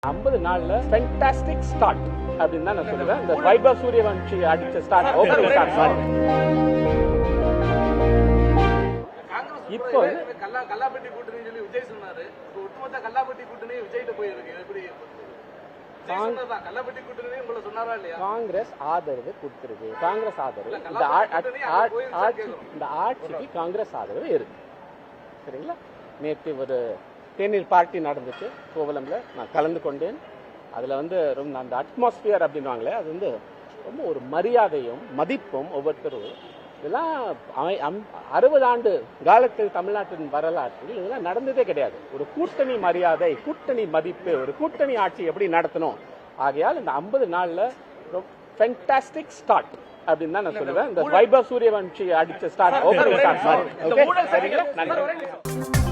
50 நாள்ல fantastic start அப்படின்னு தான் நான் சொல்லுவேன். இந்த வைபவ் சூரியவன்ஷி அடிச்ச ஸ்டார்ட் ஓப்பனிங் ஸ்டார்ட் மாதிரி. இப்போ கல்லாப்பட்டி கூட்டணி சொல்லி விஜய் சொன்னாரு. ஒட்டுமொத்த கல்லாப்பட்டி கூட்டணி விஜய்கிட்ட போயிருக்கு. எப்படி கல்லாப்பட்டி கூட்டணி உங்களை சொன்னாரா இல்லையா? காங்கிரஸ் ஆதரவு கொடுத்திருக்கு. காங்கிரஸ் ஆதரவு இந்த ஆட்சிக்கு காங்கிரஸ் ஆதரவு இருக்கு. சரிங்களா? நேற்று ஒரு தேநீர் பார்ட்டி நடந்துச்சு கோவலம்ல, நான் கலந்து கொண்டேன். அதில் ரொம்ப அந்த அட்மாஸ்பியர் அப்படின்வாங்களே, அது ரொம்ப ஒரு மரியாதையும் மதிப்பும் ஒவ்வொருத்தரும். இதெல்லாம் 60 ஆண்டு காலத்தில் தமிழ்நாட்டின் வரலாற்றில் இதெல்லாம் நடந்ததே கிடையாது. ஒரு கூட்டணி மரியாதை, கூட்டணி மதிப்பு, ஒரு கூட்டணி ஆட்சி எப்படி நடத்தணும். ஆகையால் இந்த 50 நாள்ல ஃபென்டாஸ்டிக் ஸ்டார்ட் அப்படின்னு தான் நான் சொல்லுவேன். இந்த வைபவ் சூரியவன்ஷி அடிச்ச ஸ்டார்ட் ஓப்பனிங் ஸ்டார்ட் மாதிரி. ஓகே, சரிங்களா? நன்றி.